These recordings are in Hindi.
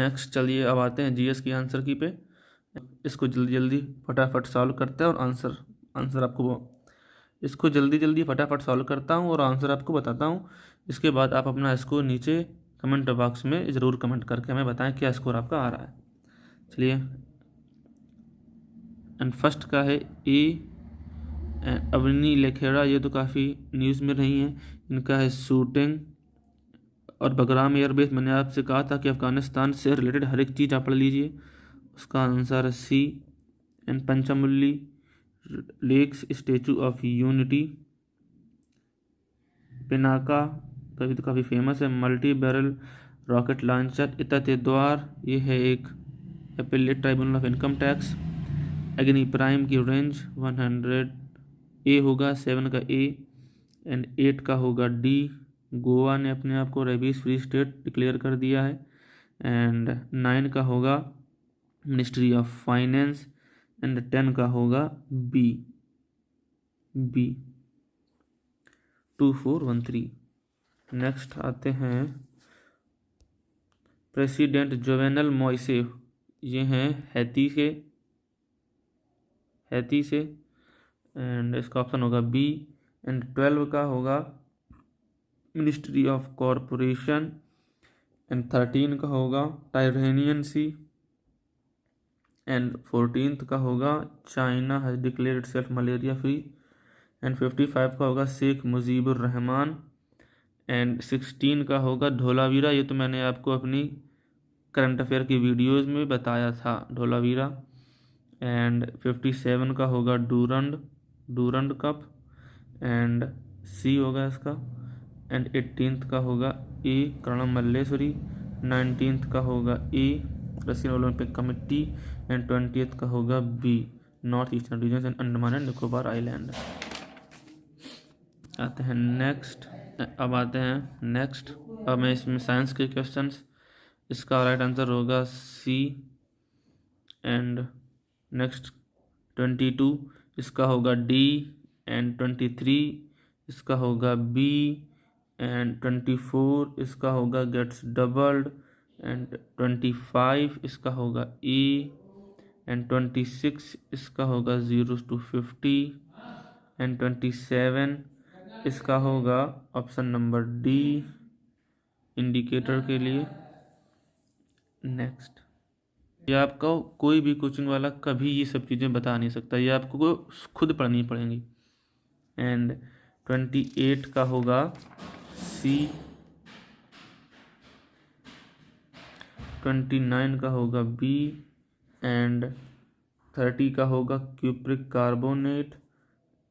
नेक्स्ट चलिए अब आते हैं जीएस की आंसर की पे। इसको जल्दी जल्दी फटाफट सॉल्व करते हैं और आंसर आपको इसको जल्दी जल्दी फटाफट सॉल्व करता हूँ और आंसर आपको बताता हूँ। इसके बाद आप अपना स्कोर नीचे कमेंट बॉक्स में ज़रूर कमेंट करके हमें बताएं क्या स्कोर आपका आ रहा है। चलिए, एंड फर्स्ट का है ए अवनी लेखेड़ा, ये तो काफ़ी न्यूज़ में रही हैं। इनका है शूटिंग और बगराम एयरबेस। मैंने आपसे कहा था कि अफ़गानिस्तान से रिलेटेड हर एक चीज़ आप पढ़ लीजिए। उसका आंसर है सी। एंड पंचमुल्ली lakes statue of unity. Pinaka कभी तो काफ़ी फेमस है। Multi barrel rocket launcher. इततेद्वार ये है एक appellate tribunal of income tax. Agni prime की रेंज 100 ए होगा, 7 का ए एंड 8 का होगा डी। गोवा ने अपने आप को रेबीज फ्री स्टेट डिक्लेयर कर दिया है। एंड 9 का होगा मिनिस्ट्री ऑफ फाइनेंस एंड 10 का होगा बी 2413। नेक्स्ट आते हैं प्रेसिडेंट जोवेनल मोइसे, ये हैं हैती से एंड इसका ऑप्शन होगा बी। एंड 12 का होगा मिनिस्ट्री ऑफ कॉरपोरेशन एंड 13 का होगा टाइरेनियन सी एंड 14 का होगा China has declared self malaria free and 55 का होगा शेख मुजीबुर रहमान एंड 16 का होगा धोलावीरा। ये तो मैंने आपको अपनी करंट अफेयर की वीडियोस में बताया था, धोलावीरा। एंड 57 का होगा डूरंड कप एंड सी होगा इसका। एंड 18 का होगा ए कर्णम मल्लेश्वरी। 19 का होगा A Russian Olympic committee and 20 का होगा B north eastern region and Andaman and Nicobar island. आते हैं नेक्स्ट। अब मैं इसमें साइंस के क्वेश्चंस, इसका राइट आंसर होगा सी। एंड नेक्स्ट 22 इसका होगा डी एंड 23 इसका होगा बी एंड 24 इसका होगा गेट्स डबल्ड एंड 25 इसका होगा ए एंड 26 इसका होगा 0 to 50 एंड 27 इसका होगा ऑप्शन नंबर डी इंडिकेटर के लिए। नेक्स्ट, ये आपको कोई भी कोचिंग वाला कभी ये सब चीज़ें बता नहीं सकता, ये आपको खुद पढ़नी पड़ेंगी। एंड 28 का होगा सी। 29 का होगा बी एंड 30 का होगा क्यूप्रिक कार्बोनेट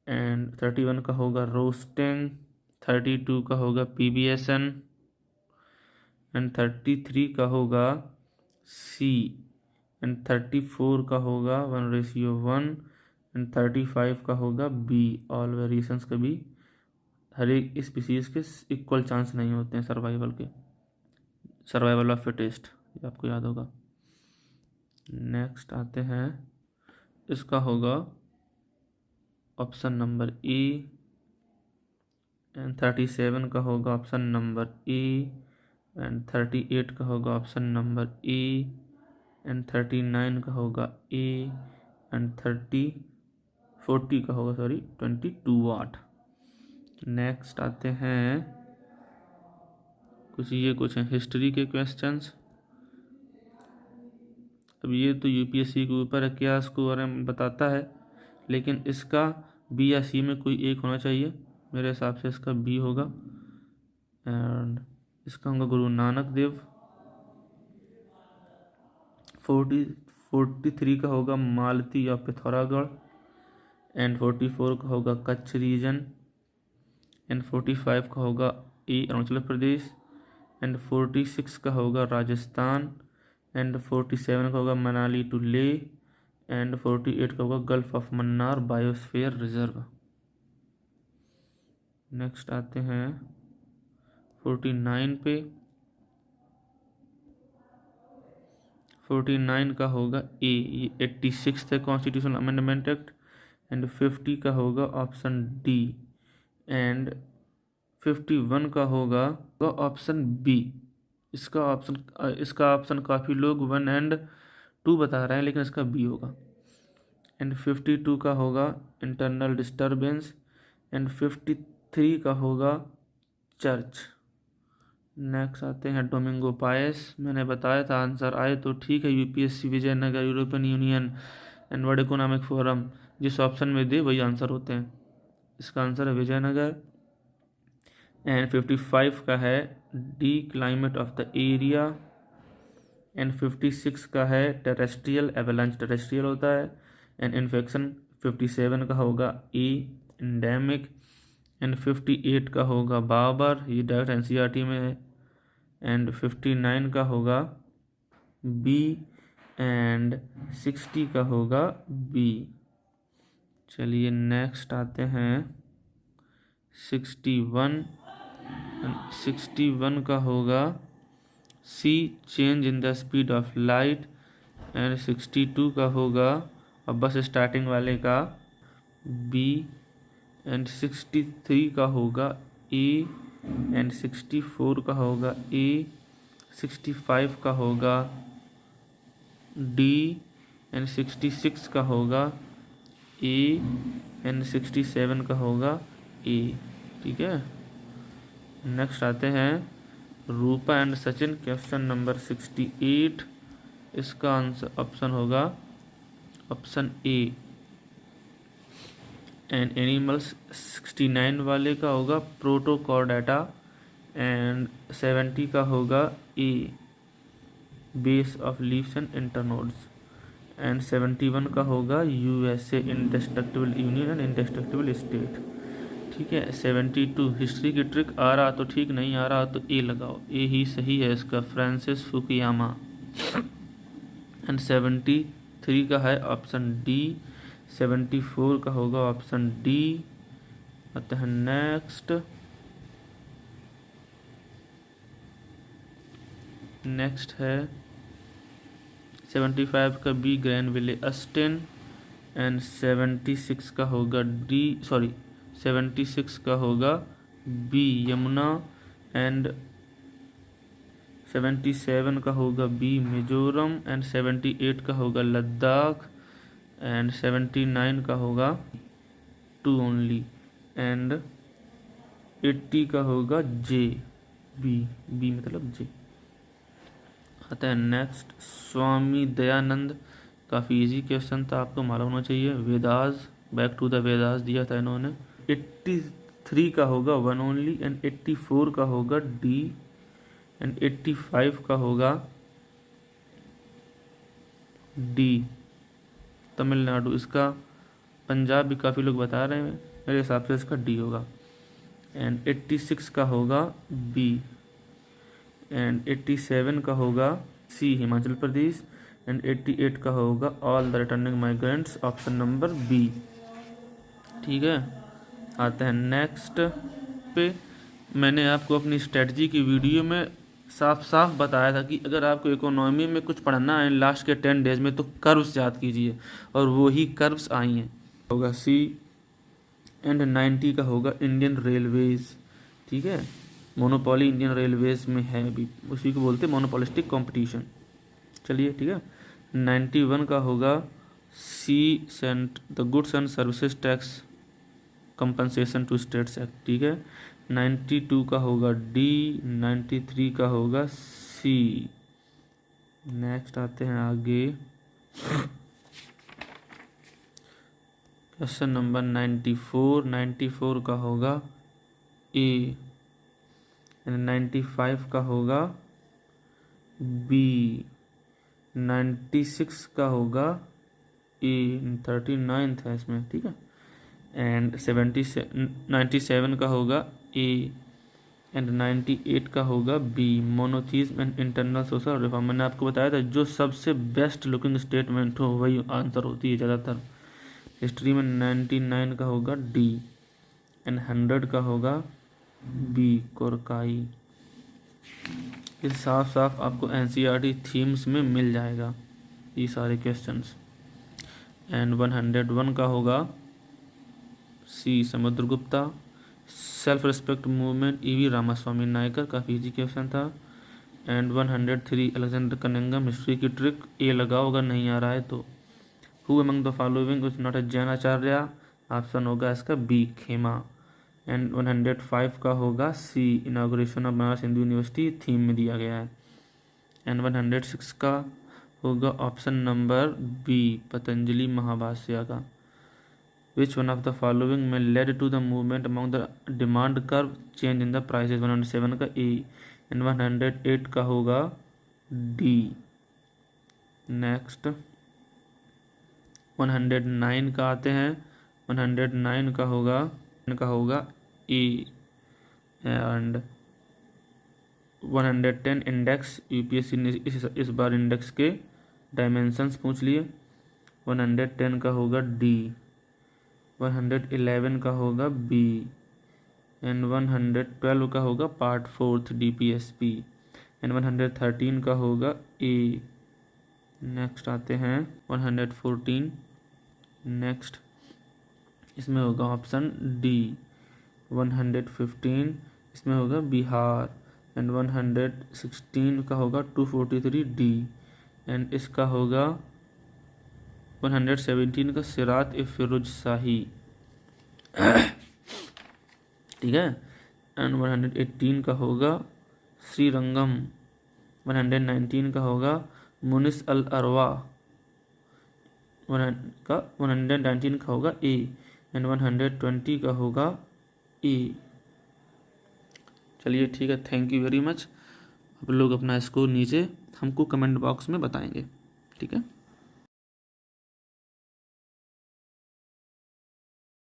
एंड 31 का होगा रोस्टिंग। 32 का होगा PBSN एंड 33 का होगा सी एंड 34 का होगा 1:1 एंड 35 का होगा बी। ऑल वेरिएशंस के भी हर एक स्पीसीज के इक्वल चांस नहीं होते हैं सर्वाइवल ऑफ फिटेस्ट, ये आपको याद होगा। नेक्स्ट आते हैं, इसका होगा ऑप्शन नंबर ए एंड 37 का होगा ऑप्शन नंबर ए एंड 38 का होगा ऑप्शन नंबर ए एंड 39 का होगा ए एंड 40 का होगा 22 वाट। नेक्स्ट आते हैं कुछ हैं हिस्ट्री के क्वेश्चंस। अब ये तो यूपीएससी के ऊपर है, क्या इसको बारे में बताता है, लेकिन इसका बी या सी में कोई एक होना चाहिए। मेरे हिसाब से इसका बी होगा एंड इसका होगा गुरु नानक देव। 43 का होगा मालती या पिथौरागढ़ एंड 44 का होगा कच्छ रीजन एंड 45 का होगा ए अरुणाचल प्रदेश एंड 46 का होगा राजस्थान एंड 47 का होगा मनाली टू ले एंड 48 का होगा gulf of Mannar biosphere reserve. Next आते हैं 49 पे। 49 का होगा ए, ये 86 है कॉन्स्टिट्यूशनल अमेंडमेंट एक्ट एंड 50 का होगा ऑप्शन डी एंड 51 का होगा ऑप्शन बी इसका ऑप्शन काफ़ी लोग 1 एंड 2 बता रहे हैं, लेकिन इसका बी होगा। एंड 52 का होगा इंटरनल डिस्टर्बेंस। एंड 53 का होगा चर्च। नेक्स्ट आते हैं डोमिंगो पायस। मैंने बताया था आंसर आए तो ठीक है, UPSC, Vijayanagar, European union and world economic forum, जिस ऑप्शन में दे वही आंसर होते हैं। इसका आंसर है विजयनगर। एंड 55 का है D climate of the area. And 56 का है टेरेस्ट्रियल, एवलांच टेरेस्ट्रियल होता है। एंड इन्फेक्शन 57 का होगा ए, एंडेमिक। एंड 58 का होगा बाबर, ये डायरेक्ट एनसीईआरटी में है। एंड 59 का होगा बी। एंड 60 का होगा बी। चलिए नेक्स्ट आते हैं 61। 61 का होगा C, change in the speed of light. And 62 का होगा, अब बस स्टार्टिंग वाले का, बी। एंड 63 का होगा ए। एंड 64 का होगा ए। 65 का होगा डी। एंड 66 का होगा ए। एंड 67 का होगा ए। ठीक है, नेक्स्ट आते हैं Rupa and Sachin, question number 68। इसका आंसर ऑप्शन होगा ऑप्शन ए। एंड एनिमल्स 69 वाले का होगा प्रोटोकॉर्डेटा। एंड 70 का होगा A, base of leaves and internodes. And 71 का होगा USA, indestructible union and indestructible state. ठीक है, 72 हिस्ट्री की ट्रिक आ रहा तो ठीक, नहीं आ रहा तो ए लगाओ, ए ही सही है इसका, फ्रांसिस फुकुयामा। एंड 73 का है ऑप्शन डी। 74 का होगा ऑप्शन डी। आते हैं नेक्स्ट है 75 का बी, ग्रैनविले अस्टिन। एंड 76 का होगा डी, 76 का होगा बी, यमुना। एंड 77 का होगा बी, मिजोरम। एंड 78 का होगा लद्दाख। एंड 79 का होगा 2 ओनली। एंड 80 का होगा जे, बी मतलब जे। आता है नेक्स्ट स्वामी दयानंद, काफ़ी इजी क्वेश्चन था, आपको मालूम होना चाहिए। Vedas, back to the Vedas दिया था इन्होंने। 83 का होगा 1 ओनली। एंड 84 का होगा डी। एंड 85 का होगा डी, तमिलनाडु। इसका पंजाब भी काफ़ी लोग बता रहे हैं, मेरे हिसाब से इसका डी होगा। एंड 86 का होगा बी। एंड 87 का होगा सी, हिमाचल प्रदेश। एंड 88 का होगा all the returning migrants, option number B. ठीक है, आते हैं नेक्स्ट पे। मैंने आपको अपनी स्ट्रेटजी की वीडियो में साफ साफ बताया था कि अगर आपको इकोनॉमी में कुछ पढ़ना है लास्ट के 10 डेज में तो कर्व्स याद कीजिए, और वही कर्व्स आई हैं। होगा सी। एंड 90 का होगा इंडियन रेलवेज। ठीक है, मोनोपोली इंडियन रेलवेज में है अभी, उसी को बोलते हैं मोनोपोलिस्टिक कंपटीशन। चलिए ठीक है, 91 का होगा C, sent the goods and services tax compensation to states act. ठीक है, 92 का होगा डी। 93 का होगा सी। नेक्स्ट आते हैं आगे क्वेश्चन नंबर 94। 94 का होगा ए। 95 का होगा बी। 96 का होगा ए, 39 है इसमें। ठीक है, एंड 97 का होगा ए। एंड 98 का होगा B, monotheism and internal social reform. मैंने आपको बताया था जो सबसे बेस्ट लुकिंग स्टेटमेंट हो वही आंसर होती है ज़्यादातर। हिस्ट्री में 99 का होगा डी। एंड 100 का होगा बी, कोरकाई। ये साफ साफ आपको एनसीईआरटी थीम्स में मिल जाएगा ये सारे क्वेश्चंस। एंड 101 का होगा C, Samudragupta. Self respect movement, E V Ramaswamy Naicker, काफ़ी इजी क्वेश्चन था। एंड 103 अलेक्जेंडर कनिंघम, हिस्ट्री की ट्रिक, ए लगाओ अगर नहीं आ रहा है तो। Who among the following is not a Jain acharya, option होगा इसका बी खेमा। एंड 105 का होगा C inauguration of Banaras Hindu university, theme में दिया गया है। एंड 106 का होगा option number B Patanjali Mahabhashya का। विच वन ऑफ द फॉलोइंग में led to the movement among the demand curve change in the prices, 107 का ए। एंड 108 का होगा डी। नेक्स्ट 109 का आते हैं, 109 का होगा ए। एंड 110 इंडेक्स, यूपीएससी ने इस बार इंडेक्स के डायमेंशंस पूछ लिए, 110 का होगा डी। 111 का होगा बी। एंड 112 का होगा पार्ट 4 डीपीएसपी। एंड 113 का होगा ए। नेक्स्ट आते हैं 114। नेक्स्ट इसमें होगा ऑप्शन डी। 115 इसमें होगा बिहार। एंड 116 का होगा 243 डी। एंड इसका होगा 117 का सिरात ए फिरोज शाही, ठीक है। एंड 118 का होगा श्रीरंगम। 119 का होगा मुनिस अल अरवा। 119 का होगा ए। एंड 120 का होगा ए। चलिए ठीक है, थैंक यू वेरी मच। आप लोग अपना स्कोर नीचे हमको कमेंट बॉक्स में बताएंगे, ठीक है।